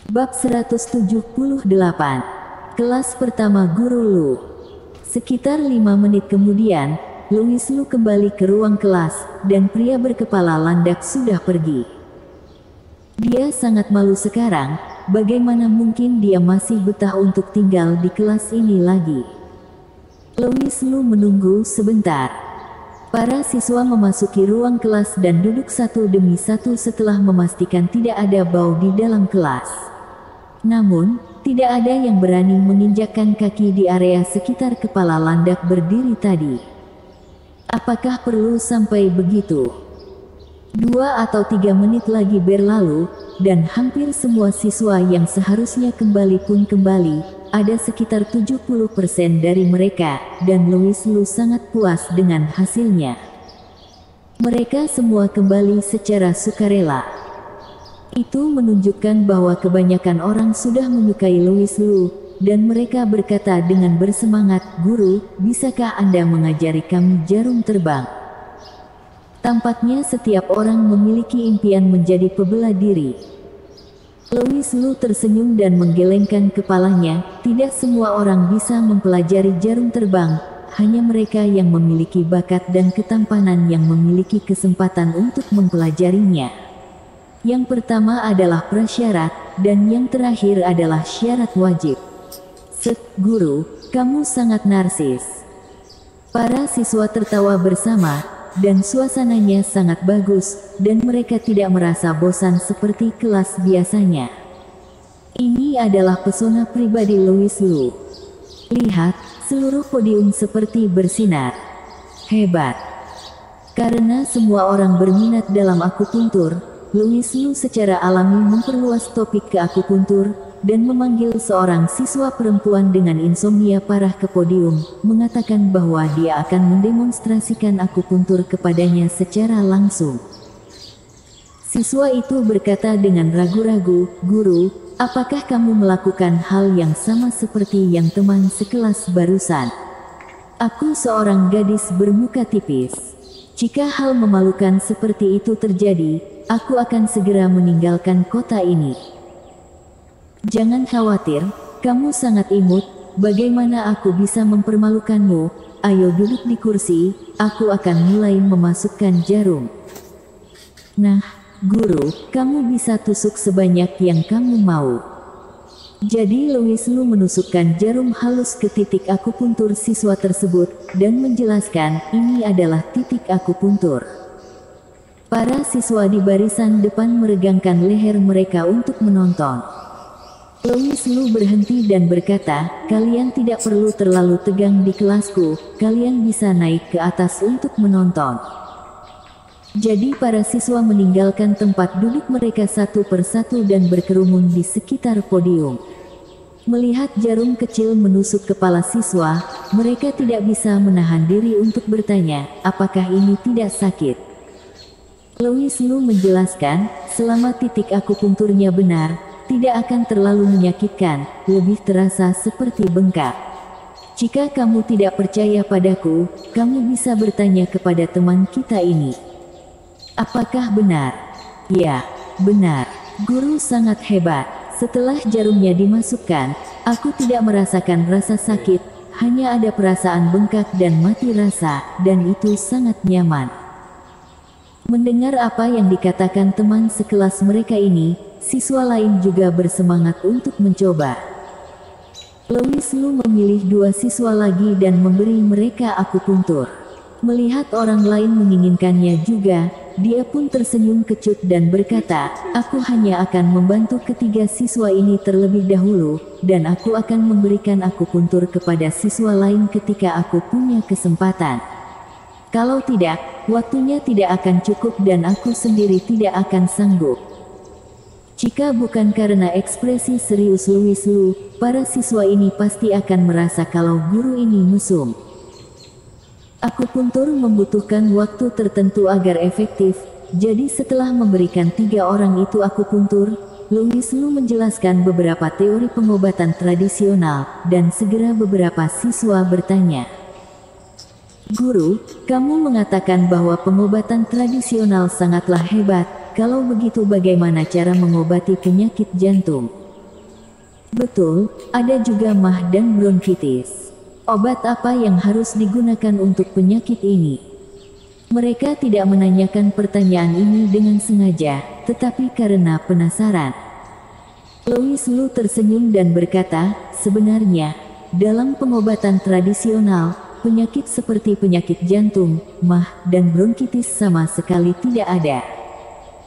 Bab 178. Kelas pertama Guru Lu. Sekitar 5 menit kemudian, Louis Lu kembali ke ruang kelas, dan pria berkepala landak sudah pergi. Dia sangat malu sekarang, bagaimana mungkin dia masih betah untuk tinggal di kelas ini lagi. Louis Lu menunggu sebentar. Para siswa memasuki ruang kelas dan duduk satu demi satu setelah memastikan tidak ada bau di dalam kelas. Namun, tidak ada yang berani menginjakkan kaki di area sekitar kepala landak berdiri tadi. Apakah perlu sampai begitu? 2 atau 3 menit lagi berlalu, dan hampir semua siswa yang seharusnya kembali pun kembali. Ada sekitar 70% dari mereka, dan Louis Lu sangat puas dengan hasilnya. Mereka semua kembali secara sukarela. Itu menunjukkan bahwa kebanyakan orang sudah menyukai Louis Lu, dan mereka berkata dengan bersemangat, "Guru, bisakah Anda mengajari kami jarum terbang?" Tampaknya setiap orang memiliki impian menjadi pebela diri. Louis Lu tersenyum dan menggelengkan kepalanya. Tidak semua orang bisa mempelajari jarum terbang, hanya mereka yang memiliki bakat dan ketampanan yang memiliki kesempatan untuk mempelajarinya. Yang pertama adalah prasyarat, dan yang terakhir adalah syarat wajib. Guru, kamu sangat narsis. Para siswa tertawa bersama, dan suasananya sangat bagus, dan mereka tidak merasa bosan seperti kelas biasanya. Ini adalah pesona pribadi Louis Lu. Lihat, seluruh podium seperti bersinar. Hebat. Karena semua orang berminat dalam akupuntur, Louis Lu secara alami memperluas topik ke akupuntur, dan memanggil seorang siswa perempuan dengan insomnia parah ke podium, mengatakan bahwa dia akan mendemonstrasikan akupuntur kepadanya secara langsung. Siswa itu berkata dengan ragu-ragu, "Guru, apakah kamu melakukan hal yang sama seperti yang teman sekelas barusan?" "Aku seorang gadis bermuka tipis. Jika hal memalukan seperti itu terjadi, aku akan segera meninggalkan kota ini." "Jangan khawatir, kamu sangat imut, bagaimana aku bisa mempermalukanmu? Ayo duduk di kursi, aku akan mulai memasukkan jarum." "Nah, Guru, kamu bisa tusuk sebanyak yang kamu mau." Jadi Louis Lu menusukkan jarum halus ke titik akupuntur siswa tersebut, dan menjelaskan, "Ini adalah titik akupuntur." Para siswa di barisan depan meregangkan leher mereka untuk menonton. Louis Lu berhenti dan berkata, "Kalian tidak perlu terlalu tegang di kelasku, kalian bisa naik ke atas untuk menonton." Jadi para siswa meninggalkan tempat duduk mereka satu persatu dan berkerumun di sekitar podium. Melihat jarum kecil menusuk kepala siswa, mereka tidak bisa menahan diri untuk bertanya, apakah ini tidak sakit. Louis Lu menjelaskan, selama titik akupunturnya benar, tidak akan terlalu menyakitkan, lebih terasa seperti bengkak. Jika kamu tidak percaya padaku, kamu bisa bertanya kepada teman kita ini. Apakah benar? Ya, benar. Guru sangat hebat. Setelah jarumnya dimasukkan, aku tidak merasakan rasa sakit, hanya ada perasaan bengkak dan mati rasa, dan itu sangat nyaman. Mendengar apa yang dikatakan teman sekelas mereka ini, siswa lain juga bersemangat untuk mencoba. Louis Lu memilih 2 siswa lagi dan memberi mereka akupuntur. Melihat orang lain menginginkannya juga, dia pun tersenyum kecut dan berkata, "Aku hanya akan membantu ketiga siswa ini terlebih dahulu, dan aku akan memberikan akupuntur kepada siswa lain ketika aku punya kesempatan. Kalau tidak, waktunya tidak akan cukup dan aku sendiri tidak akan sanggup." Jika bukan karena ekspresi serius Louis Lu, para siswa ini pasti akan merasa kalau guru ini mesum. Akupuntur membutuhkan waktu tertentu agar efektif, jadi setelah memberikan 3 orang itu akupuntur, Louis Lu menjelaskan beberapa teori pengobatan tradisional, dan segera beberapa siswa bertanya, "Guru, kamu mengatakan bahwa pengobatan tradisional sangatlah hebat, kalau begitu bagaimana cara mengobati penyakit jantung?" Betul, ada juga MAH dan bronkitis. Obat apa yang harus digunakan untuk penyakit ini? Mereka tidak menanyakan pertanyaan ini dengan sengaja, tetapi karena penasaran. Louis Lu tersenyum dan berkata, sebenarnya, dalam pengobatan tradisional, penyakit seperti penyakit jantung, MAH, dan bronkitis sama sekali tidak ada.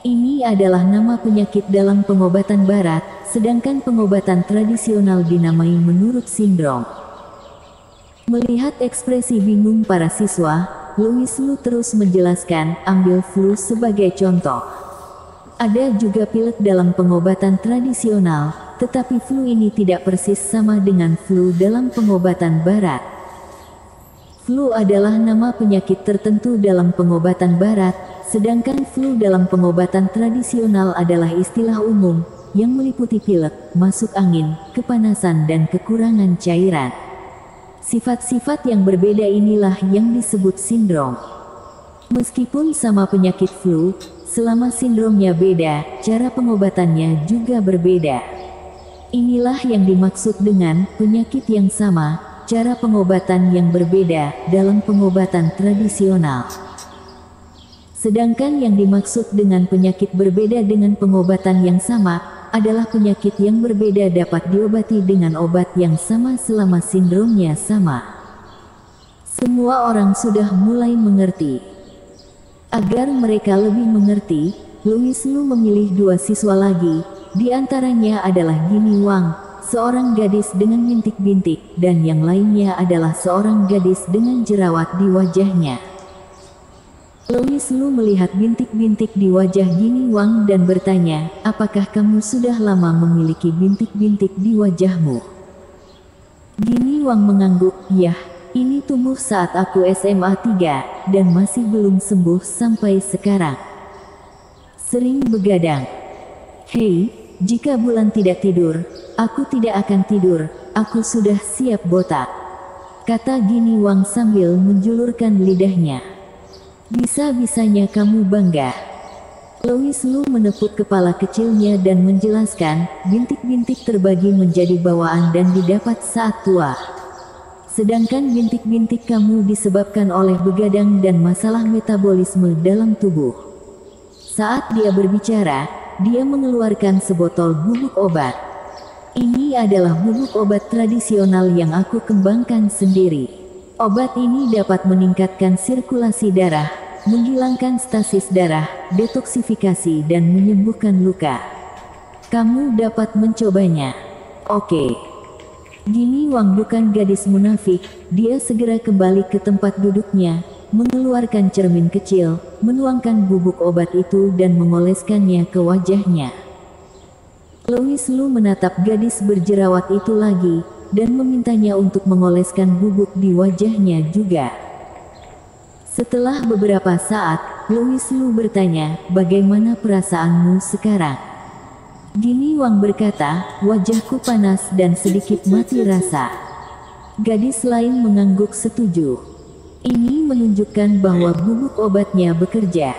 Ini adalah nama penyakit dalam pengobatan barat, sedangkan pengobatan tradisional dinamai menurut sindrom. Melihat ekspresi bingung para siswa, Louis Lu terus menjelaskan, ambil flu sebagai contoh. Ada juga pilek dalam pengobatan tradisional, tetapi flu ini tidak persis sama dengan flu dalam pengobatan barat. Flu adalah nama penyakit tertentu dalam pengobatan barat, sedangkan flu dalam pengobatan tradisional adalah istilah umum, yang meliputi pilek, masuk angin, kepanasan dan kekurangan cairan. Sifat-sifat yang berbeda inilah yang disebut sindrom. Meskipun sama penyakit flu, selama sindromnya beda, cara pengobatannya juga berbeda. Inilah yang dimaksud dengan penyakit yang sama, cara pengobatan yang berbeda dalam pengobatan tradisional. Sedangkan yang dimaksud dengan penyakit berbeda dengan pengobatan yang sama, adalah penyakit yang berbeda dapat diobati dengan obat yang sama selama sindromnya sama. Semua orang sudah mulai mengerti. Agar mereka lebih mengerti, Louis Lu memilih 2 siswa lagi, di antaranya adalah Ginny Wang, seorang gadis dengan bintik-bintik, dan yang lainnya adalah seorang gadis dengan jerawat di wajahnya. Louis Lu melihat bintik-bintik di wajah Ginny Wang dan bertanya, apakah kamu sudah lama memiliki bintik-bintik di wajahmu? Ginny Wang mengangguk, yah, ini tumbuh saat aku SMA 3, dan masih belum sembuh sampai sekarang. Sering begadang. Hei, jika bulan tidak tidur, aku tidak akan tidur, aku sudah siap botak, kata Ginny Wang sambil menjulurkan lidahnya. Bisa-bisanya kamu bangga. Louis Lu menepuk kepala kecilnya dan menjelaskan, bintik-bintik terbagi menjadi bawaan dan didapat saat tua. Sedangkan bintik-bintik kamu disebabkan oleh begadang dan masalah metabolisme dalam tubuh. Saat dia berbicara, dia mengeluarkan sebotol bubuk obat. Ini adalah bubuk obat tradisional yang aku kembangkan sendiri. Obat ini dapat meningkatkan sirkulasi darah, menghilangkan stasis darah, detoksifikasi dan menyembuhkan luka. Kamu dapat mencobanya. Oke. Ginny Wang bukan gadis munafik, dia segera kembali ke tempat duduknya, mengeluarkan cermin kecil, menuangkan bubuk obat itu dan mengoleskannya ke wajahnya. Louis Lu menatap gadis berjerawat itu lagi, dan memintanya untuk mengoleskan bubuk di wajahnya juga. Setelah beberapa saat, Louis Lu bertanya, bagaimana perasaanmu sekarang? Ginny Wang berkata, wajahku panas dan sedikit mati rasa. Gadis lain mengangguk setuju. Ini menunjukkan bahwa bubuk obatnya bekerja.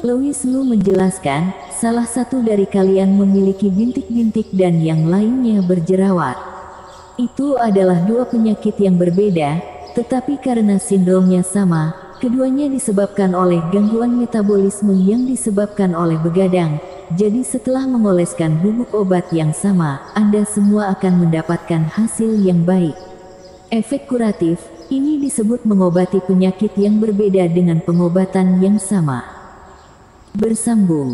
Louis Lu menjelaskan, salah satu dari kalian memiliki bintik-bintik dan yang lainnya berjerawat. Itu adalah 2 penyakit yang berbeda, tetapi karena sindromnya sama, keduanya disebabkan oleh gangguan metabolisme yang disebabkan oleh begadang. Jadi setelah mengoleskan bubuk obat yang sama, Anda semua akan mendapatkan hasil yang baik. Efek kuratif, ini disebut mengobati penyakit yang berbeda dengan pengobatan yang sama. Bersambung.